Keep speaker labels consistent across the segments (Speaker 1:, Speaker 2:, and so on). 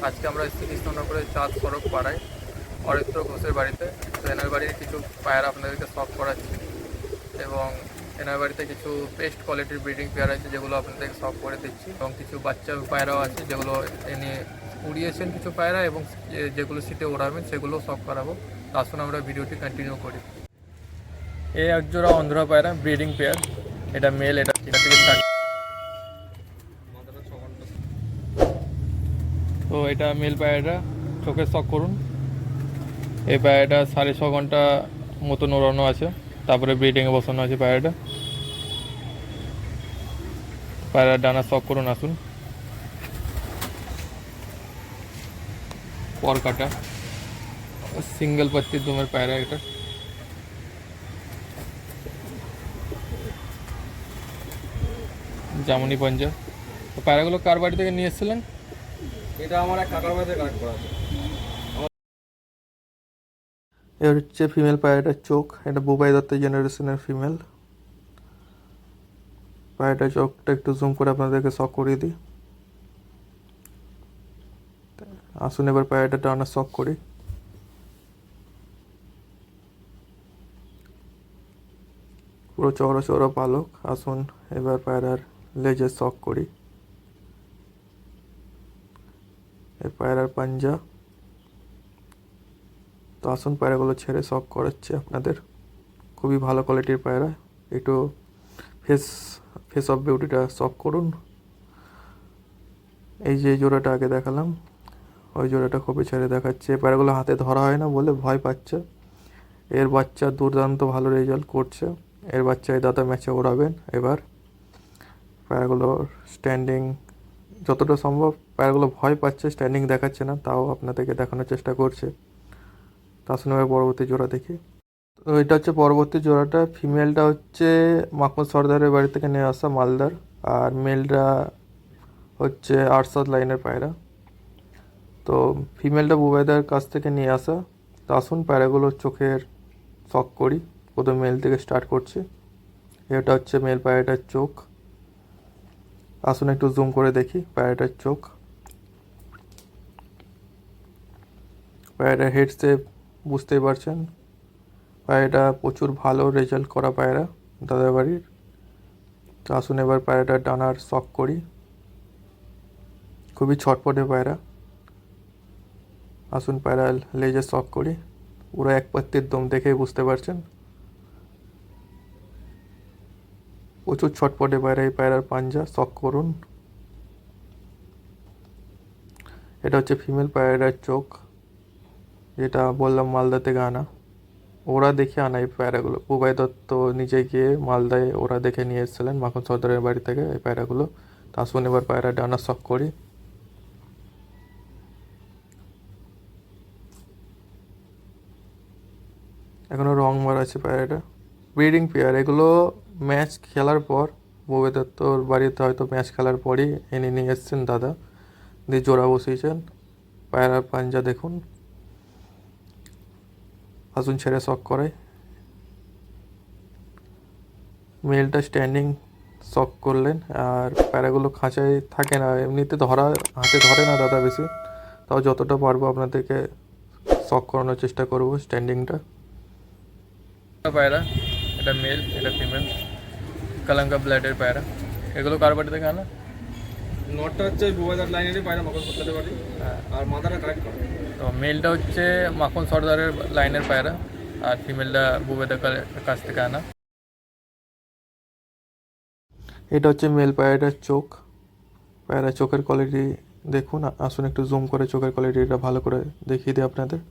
Speaker 1: আজকে আমরা এসেছি কৃষ্ণনগরের চাঁদ সড়ক পাড়ায় অরিত্র ঘোষের বাড়িতে। তো এনার বাড়ির কিছু পায়রা আপনাদেরকে শখ করাচ্ছি, এবং এনার বাড়িতে কিছু বেস্ট কোয়ালিটির ব্রিডিং পেয়ার আছে যেগুলো আপনাদেরকে শখ করে দিচ্ছি, এবং কিছু বাচ্চা পায়রাও আছে যেগুলো এনে উড়িয়েছেন কিছু পায়রা, এবং যেগুলো সিটে ওড়াবেন সেগুলো শখ করাবো। তো আসুন আমরা ভিডিওটি কন্টিনিউ করি। এই একজোড়া অন্ধ্রা পায়রা ব্রিডিং পেয়ার, এটা মেল, এটা থেকে স্টার্ট। তো এটা মেল পায়রাটা চোখে শখ করুন। এই পায়রাটা 6.5 ঘন্টা মতন ওড়ানো আছে, তারপরে ব্রিডিংয়ে বসানো আছে পায়রাটা। পায়রার ডানা শখ করুন, আসুন। পর কাটা সিঙ্গেল পত্তির দমের পায়রা এটা। জামনি পাঞ্জা। তো পায়রাগুলো কার বাড়ি থেকে নিয়ে এসেছিলেন?
Speaker 2: এটা আমার এক কাকার বাড়িতে কালেক্ট করা আছে।
Speaker 1: এর হচ্ছে ফিমেল পায়রাটার চোখ, এটা বুবাই দত্ত জেনারেশনের ফিমেল পায়রাটার চোখটা একটু জুম করে আপনাদেরকে শখ করিয়ে দিই। আসুন এবার পায়রাটা টানা শখ করি। পুরো চওড়া চওড়া পালক। আসুন এবার পায়রার লেজের শখ করি। এই পায়রার পাঞ্জা। তো আসুন পায়রাগুলো ছেড়ে শখ করাচ্ছে আপনাদের। খুবই ভালো কোয়ালিটির পায়রা। একটু ফেস ফেস অফ বিউটিটা শখ করুন। এই যে জোড়াটা আগে দেখালাম, ওই জোড়াটা খুবই ছেড়ে দেখাচ্ছে। পায়রাগুলো হাতে ধরা হয় না বলে ভয় পাচ্ছে। এর বাচ্চা দুর্দান্ত ভালো রেজাল্ট করছে। এর বাচ্চা এই দাদা ম্যাচে ওড়াবেন। এবার পায়রাগুলোর স্ট্যান্ডিং যতটা সম্ভব, পায়রাগুলো ভয় পাচ্ছে, স্ট্যান্ডিং দেখাচ্ছে না, তাও আপনাদেরকে দেখানোর চেষ্টা করছে। তার সঙ্গে পরবর্তী জোড়া দেখি। তো এটা হচ্ছে পরবর্তী জোড়াটা। ফিমেলটা হচ্ছে মাকুন সর্দারের বাড়ি থেকে নিয়ে আসা মালদার, আর মেলটা হচ্ছে আরশাদ লাইনের পায়রা। তো ফিমেলটা বুবাইদার কাছ থেকে নিয়ে আসা। তো আসুন পায়রাগুলোর চোখের শখ করি। প্রথম মেল থেকে স্টার্ট করছি। এটা হচ্ছে মেল পায়রাটার চোখ। আসুন একটু জুম করে দেখি পায়রাটার চোখ। পায়রাটার হেড শেপ বুঝতেই পারছেন। পায়রাটা প্রচুর ভালো রেজাল্ট করা পায়রা দাদার বাড়ির। তো আসুন এবার পায়রাটার ডানার শখ করি। খুবই ছটপটে পায়রা। আসুন পায়রা লেজের শখ করি। পুরো এক পাত্তির দম দেখেই বুঝতে পারছেন। প্রচুর ছটপটে পায়রা। এই পায়রার পাঞ্জা শখ করুন। এটা হচ্ছে ফিমেল পায়রার চোখ, যেটা বললাম মালদা থেকে আনা। ওরা দেখে আনা এই পায়রাগুলো। বুবাই দত্ত নিজে গিয়ে মালদায় ওরা দেখে নিয়ে এসেছিলেন মাখন সর্দারের বাড়ি থেকে এই পায়রাগুলো। তা আসুন এবার পায়রা ডানা শখ করি। এখনও রং মারা আছে পায়রাটা। ব্রিডিং পেয়ার এগুলো ম্যাচ খেলার পর, বুবাই দত্তর বাড়িতে হয়তো ম্যাচ খেলার পরই এনে নিয়ে এসছেন দাদা, দিয়ে জোড়া বসিয়েছেন। পায়রার পাঞ্জা দেখুন। আসুন ছেড়ে শখ করাই। মেলটা স্ট্যান্ডিং শখ করলেন, আর প্যারাগুলো খাঁচায় থাকে না, এমনিতে ধরা হাতে ধরে না দাদা বেশি, তাও যতটা পারবো আপনাদেরকে শখ করানোর চেষ্টা করব স্ট্যান্ডিংটা। পায়রা, এটা মেল, এটা ফিমেল, কালাঙ্কা ব্লাডের পায়রা। এগুলো কার বাড়ি থেকে আনা?
Speaker 2: নটটা হচ্ছে বুবাইদার লাইনেরই পায়রা, মকর সত্তাদের বাড়ি। আর মাদারা কালেক্ট করে।
Speaker 1: তো মেলটা হচ্ছে মাখন সর্দারের লাইনের পায়রা, আর ফিমেলটা বুবেদার কাছ থেকে আনা। এটা হচ্ছে মেল পায়রাটার চোখ। পায়রা চোখের কোয়ালিটি দেখুন। আসুন একটু জুম করে চোখের কোয়ালিটিটা ভালো করে দেখিয়ে দিই আপনাদের।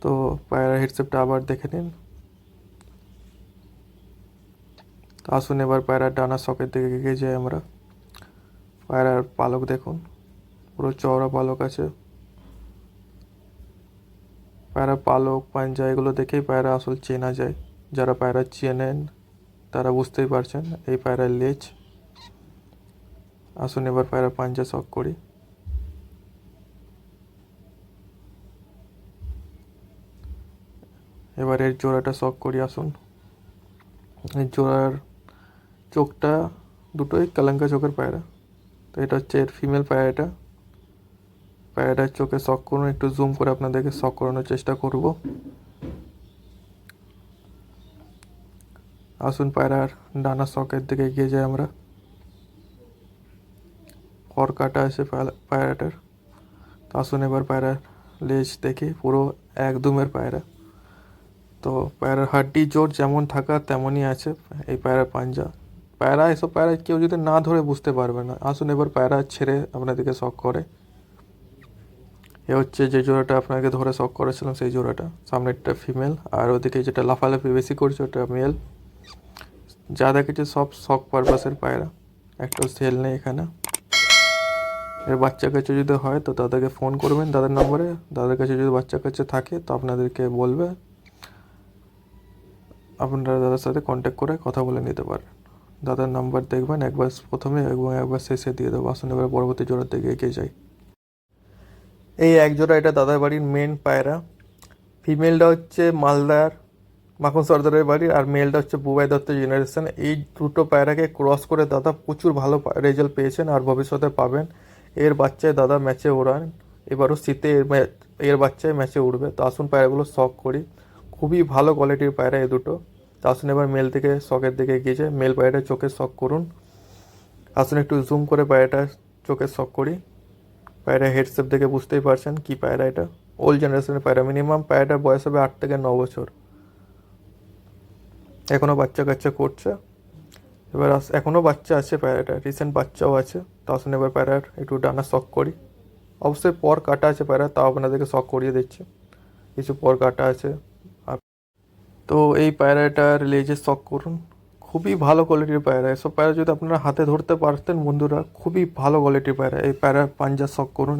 Speaker 1: তো পায়রার হেডসেপটা আবার দেখে নিন। আসুন এবার পায়রার ডানা শখের দিকে এগিয়ে যাই আমরা। পায়রার পালক দেখুন, পুরো চওড়া পালক আছে। পায়রা পালক, পাঞ্জা এগুলো দেখেই পায়রা আসল চেনা যায়। যারা পায়রা চেনেন তারা বুঝতেই পারছেন এই পায়রার লেজ। আসুন এবার পায়রা পাঞ্জা শখ করি। এবার এর জোড়াটা শখ করি। আসুন এই জোড়ার চোখটা দুটোই কালাঙ্কা চোখের পায়রা। তো এটা হচ্ছে এর ফিমেল পায়রাটা। পায়রাটার চোখে শক করুন, একটু জুম করে আপনাদেরকে শক করানোর চেষ্টা করব। আসুন পায়রার ডানা শকের দিকে এগিয়ে যাই আমরা। ফর কাটা আছে পায়রাটার। তো আসুন এবার পায়রার লেজ দেখি, পুরো একদমের পায়রা। তো পায়রার হাড্ডি জোর যেমন থাকা তেমনই আছে এই পায়রার পাঞ্জা। পায়রা, এসব পায়রা কেউ যদি না ধরে বুঝতে পারবে না। আসুন এবার পায়রা ছেড়ে আপনাদেরকে শক করে। এ হচ্ছে যে জোড়াটা আপনাকে ধরে শক করেছিলাম, সেই জোড়াটা। সামনেরটা ফিমেল, আর ওদিকে যেটা লাফালাফি বেশি করছে ওটা মেল। যা দেখেছে সব শক পারপাসের পায়রা, একটা সেল নেই এখানে। এর বাচ্চা কাছে যদি হয় তো তাদেরকে ফোন করবেন দাদার নম্বরে। দাদার কাছে যদি বাচ্চা কাছে থাকে তো আপনাদেরকে বলবে, আপনারা দাদার সাথে কন্ট্যাক্ট করে কথা বলে নিতে পারেন। দাদার নাম্বার দেখবেন একবার প্রথমে এবং একবার শেষে দিয়ে দেবো। আসুন এবার পরবর্তী জোড়ার দিকে এগিয়ে যাই। এই এক জোড়া এটা দাদার বাড়ির মেন পায়রা। ফিমেলটা হচ্ছে মালদার মাখন সর্দারের বাড়ির, আর মেলটা হচ্ছে বুবাই দত্ত জেনারেশন। এই দুটো পায়রাকে ক্রস করে দাদা প্রচুর ভালো রেজাল্ট পেয়েছেন আর ভবিষ্যতে পাবেন। এর বাচ্চায় দাদা ম্যাচে ওড়ান, এবারও শীতে এর বাচ্চায় ম্যাচে উঠবে। তো আসুন পায়রাগুলো শক করি। খুবই ভালো কোয়ালিটির পায়রা এই দুটো। তো আসুন এবার মেল থেকে শকের দিকে এগিয়ে যায়। মেল পায়রাটার চোখে শক করুন। আসুন একটু জুম করে পায়রাটার চোখে শক করি। পায়রা হেডশেপ দেখে বুঝতেই পারছেন কি পায়রা এটা। ওল্ড জেনারেশনের পায়রা, মিনিমাম পায়রাটার বয়স হবে 8 থেকে 9 বছর। এখনও বাচ্চা কাচ্চা করছে। এবার এখনও বাচ্চা আছে পায়রাটা, রিসেন্ট বাচ্চাও আছে। তো আসুন এবার পায়রার একটু ডানা শক করি। অবশ্যই পর কাটা আছে পায়রা, তাও আপনাদেরকে শক করিয়ে দিচ্ছে। কিছু পর কাটা আছে। তো এই পায়রাটার লেজে শক করুন। খুবই ভালো কোয়ালিটির পায়রা। এসব পায়রা যদি আপনারা হাতে ধরতে পারতেন বন্ধুরা, খুবই ভালো কোয়ালিটির পায়রা। এই পায়রার পাঞ্জা শক করুন।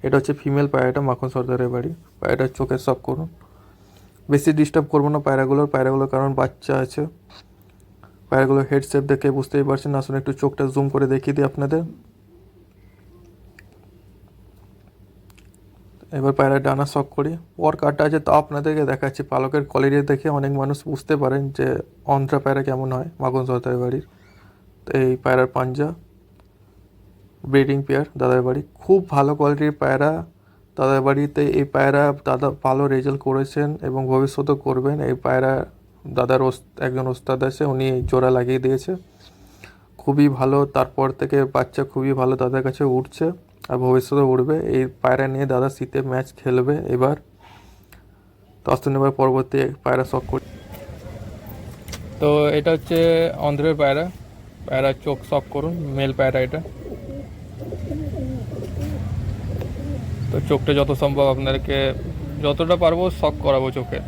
Speaker 1: এটা হচ্ছে ফিমেল পায়রাটা, মাখন সর্দারের বাড়ি। পায়রাটার চোখে শক করুন। বেশি ডিস্টার্ব করবো না পায়রাগুলোর কারণ বাচ্চা আছে। পায়রাগুলোর হেড শেপ দেখে বুঝতেই পারছেন। আসুন একটু চোখটা জুম করে দেখিয়ে দিই আপনাদের। এবার পায়রা ডানা শক করি। ওর কাটা আছে তাও আপনাদেরকে দেখাচ্ছি। পালকের কোয়ালিটি দেখে অনেক মানুষ বুঝতে পারেন যে অন্ধ্রা পায়রা কেমন হয় মাখন সর্দারের বাড়ির। তো এই পায়রার পাঞ্জা ব্রিডিং পেয়ার দাদার বাড়ি, খুব ভালো কোয়ালিটির পায়রা। দাদার বাড়িতে এই পায়রা দাদা ভালো রেজাল্ট করেছেন এবং ভবিষ্যতেও করবেন। এই পায়রা দাদার একজন ওস্তাদ আছে, উনি জোড়া লাগিয়ে দিয়েছে, খুবই ভালো। তারপর থেকে বাচ্চা খুবই ভালো দাদার কাছে উঠছে আর ভবিষ্যতে উঠবে। এই পায়রা নিয়ে দাদা শীতে ম্যাচ খেলবে এবার। তো আসুন এবার পরবর্তী পায়রা শক করি। তো এটা হচ্ছে অন্ধ্রের পায়রা। পায়রার চোখ শক করুন, মেল পায়রা এটা। তো চোখটা যত সম্ভব আপনাদেরকে যতটা পারবো শক করাবো চোখে।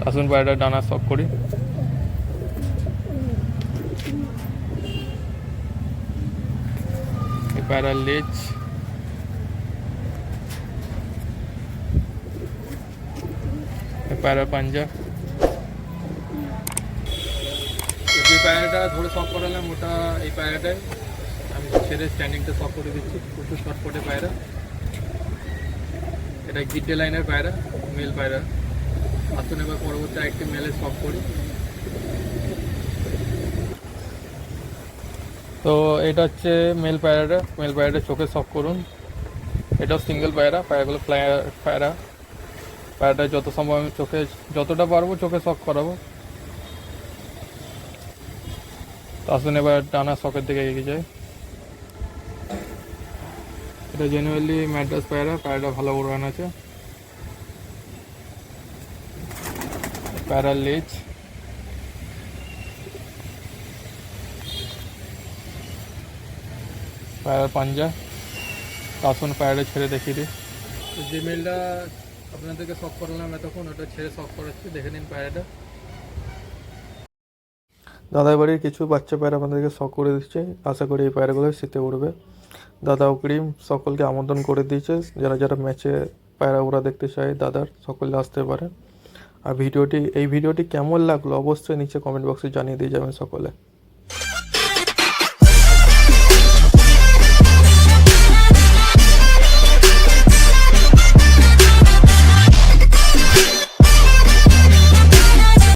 Speaker 1: আসুন পায়রাটা ডানা শক করি। এই পায়রার লেজ, এই পায়রার পাঞ্জা। যে পায়রাটা ধরে শক করালাম ওটা এই পায়রাটাই। আমি ছেড়ে স্ট্যান্ডিংটা শক করে দিচ্ছি। প্রচুর শর্টপটে পায়রা। এটা গিড্ডে লাইনের পায়রা, মেল পায়রা। আসুন এবার পরবর্তী একটি মেলে শক করি। তো এটা হচ্ছে মেল পায়রাটা চোখে শক করুন। এটাও সিঙ্গেল পায়রা। পায়রাগুলো পায়রা। পায়রাটা যত সম্ভব আমি চোখে যতটা পারবো চোখে শক করাবো। তো আসুন এবার ডানা শকের দিকে এগিয়ে যায়। এটা জেনুয়েনলি ম্যাড্রাস পায়রা। পায়রাটা ভালো উড়ান আছে। পায়রার লেজ, পায়রার পাঞ্জা। আসুন পায়রাটা ছেড়ে দেখিয়ে দিই। যে মেলটা আপনাদেরকে শক করালাম এতক্ষণ, ওটা ছেড়ে শক করাচ্ছি, দেখে নিন পায়রাটা। দাদার বাড়ির কিছু বাচ্চা পায়রা আপনাদেরকে শক করে দিচ্ছে। আশা করি এই পায়রাগুলো শীতে উঠবে। দাদা অগ্রিম সকলকে আমন্ত্রণ করে দিয়েছে, যারা যারা ম্যাচে পায়রা ওরা দেখতে চায় দাদার সকলে আসতে পারে। আর এই ভিডিওটি কেমন লাগলো অবশ্যই নিচে কমেন্ট বক্সে জানিয়ে দিয়ে যাবেন সকলে।